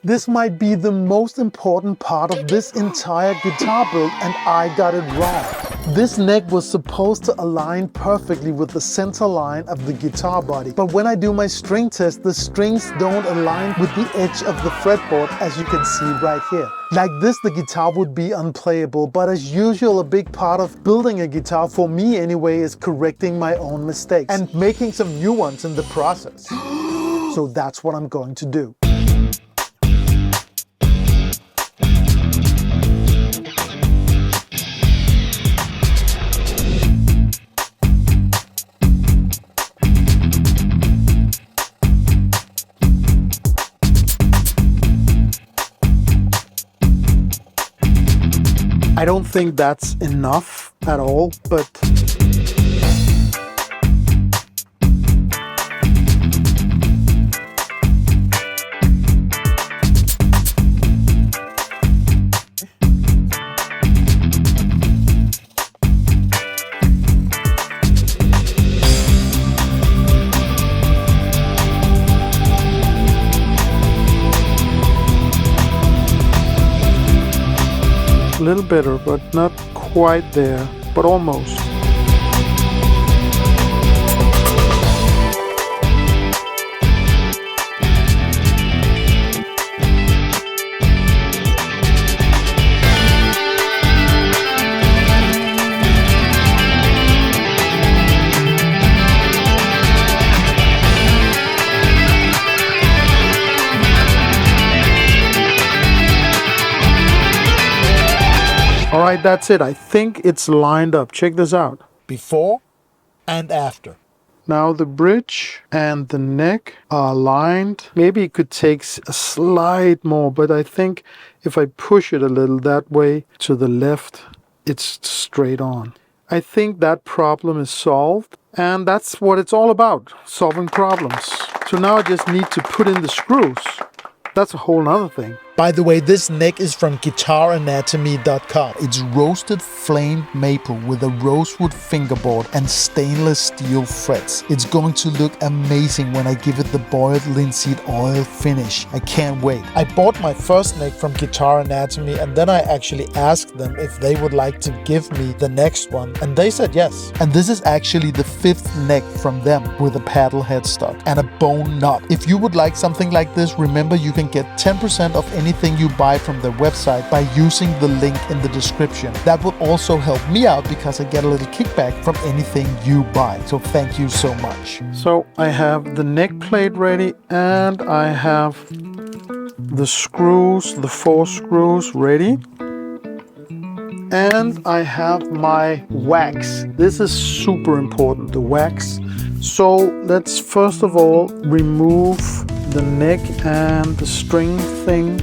This might be the most important part of this entire guitar build, and I got it wrong. This neck was supposed to align perfectly with the center line of the guitar body, but when I do my string test, the strings don't align with the edge of the fretboard, as you can see right here. Like this, the guitar would be unplayable, but as usual, a big part of building a guitar, for me anyway, is correcting my own mistakes and making some new ones in the process. So that's what I'm going to do. I don't think that's enough at all, but a little better, but not quite there, but almost. Alright, that's it. I think it's lined up. Check this out. Before and after. Now the bridge and the neck are aligned. Maybe it could take a slight more, but I think if I push it a little that way to the left, it's straight on. I think that problem is solved, and that's what it's all about, solving problems. So now I just need to put in the screws. That's a whole nother thing. By the way, this neck is from guitaranatomy.com. It's roasted flamed maple with a rosewood fingerboard and stainless steel frets. It's going to look amazing when I give it the boiled linseed oil finish. I can't wait. I bought my first neck from Guitar Anatomy, and then I actually asked them if they would like to give me the next one, and they said yes. And this is actually the 5th neck from them with a paddle headstock and a bone knob. If you would like something like this, remember you can get 10% of anything you buy from their website by using the link in the description. That would also help me out because I get a little kickback from anything you buy. So thank you so much. So I have the neck plate ready, and I have the screws, the 4 screws ready. And I have my wax. This is super important, the wax. So let's first of all remove the neck and the string thing.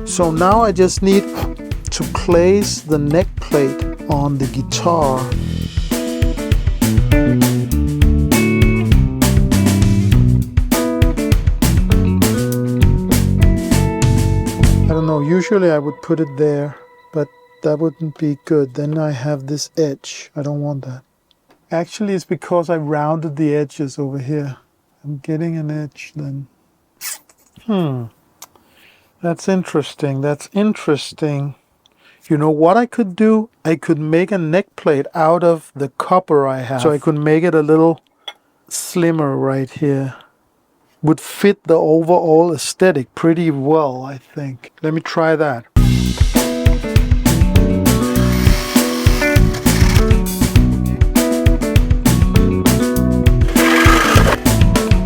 So now I just need to place the neck plate on the guitar. I don't know, usually I would put it there, but that wouldn't be good. Then I have this edge. I don't want that. Actually, it's because I rounded the edges over here. I'm getting an edge then. That's interesting. That's interesting. You know what I could do? I could make a neck plate out of the copper I have. So I could make it a little slimmer right here. Would fit the overall aesthetic pretty well, I think. Let me try that.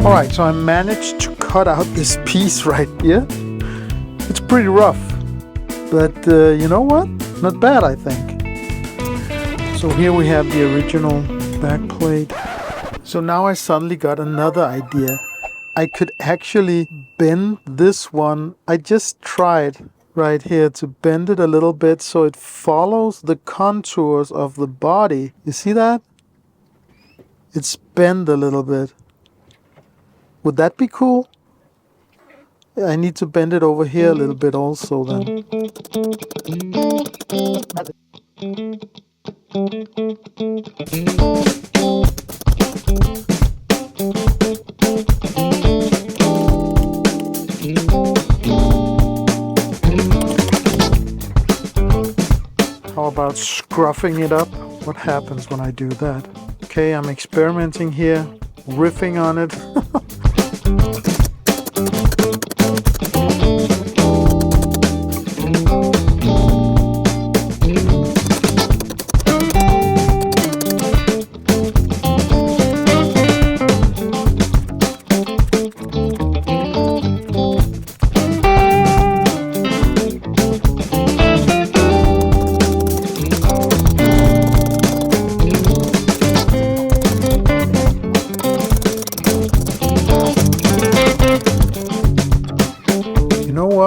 Alright, so I managed to cut out this piece right here. It's pretty rough, but you know what? Not bad, I think. So here we have the original back plate. So now I suddenly got another idea. I could actually bend this one. I just tried right here to bend it a little bit so it follows the contours of the body. You see that? It's bent a little bit. Would that be cool? I need to bend it over here a little bit also then. scruffing it up. What happens when I do that? Okay, I'm experimenting here, riffing on it.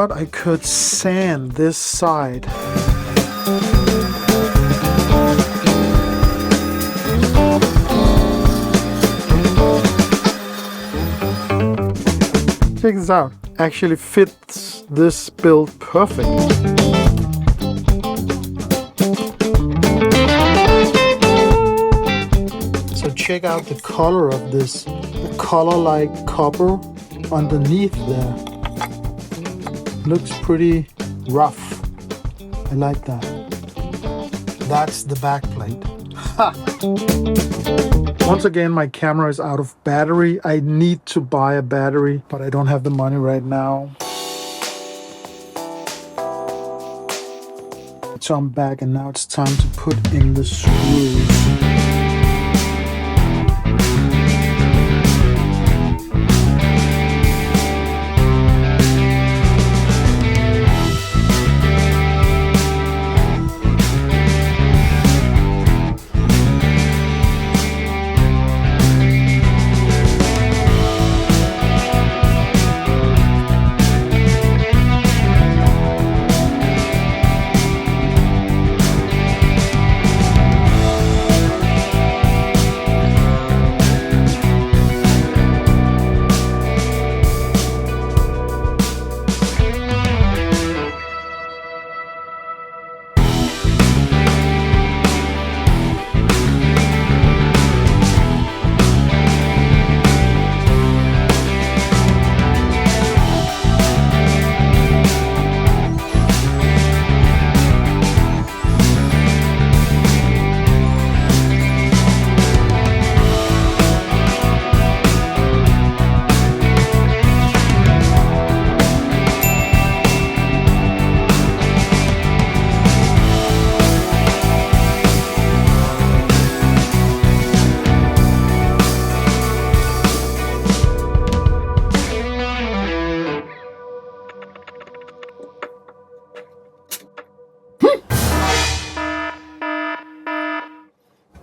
I could sand this side. Check this out. Actually fits this build perfect. So check out the color of this. The color like copper underneath there. Looks pretty rough. I like that. That's the back plate. Ha! Once again, my camera is out of battery. I need to buy a battery, but I don't have the money right now. So I'm back, and now it's time to put in the screws.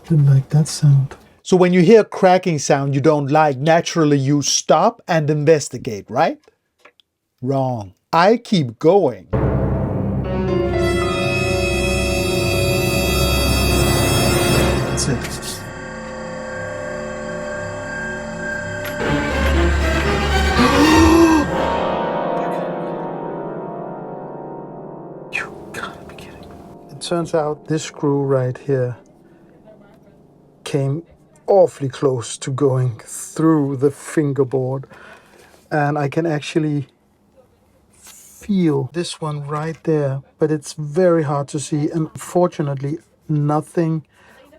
Didn't like that sound. So when you hear a cracking sound you don't like, naturally you stop and investigate, right? Wrong. I keep going. That's it. You gotta be kidding. It turns out this screw right here came awfully close to going through the fingerboard, and I can actually feel this one right there, but it's very hard to see, and fortunately nothing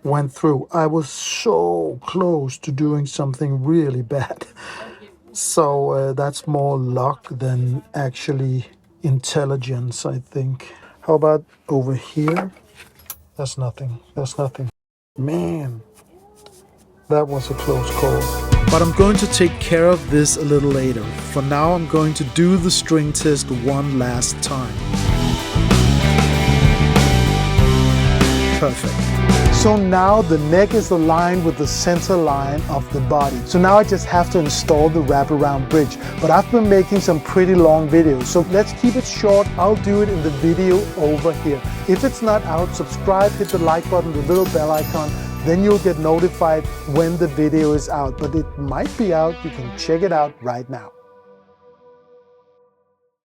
went through. I was so close to doing something really bad. So that's more luck than actually intelligence, I think. How about over here? That's nothing. That's nothing. Man, that was a close call. But I'm going to take care of this a little later. For now, I'm going to do the string test one last time. Perfect. So now the neck is aligned with the center line of the body. So now I just have to install the wraparound bridge. But I've been making some pretty long videos, so let's keep it short. I'll do it in the video over here. If it's not out, subscribe, hit the like button, the little bell icon. Then you'll get notified when the video is out. But it might be out. You can check it out right now.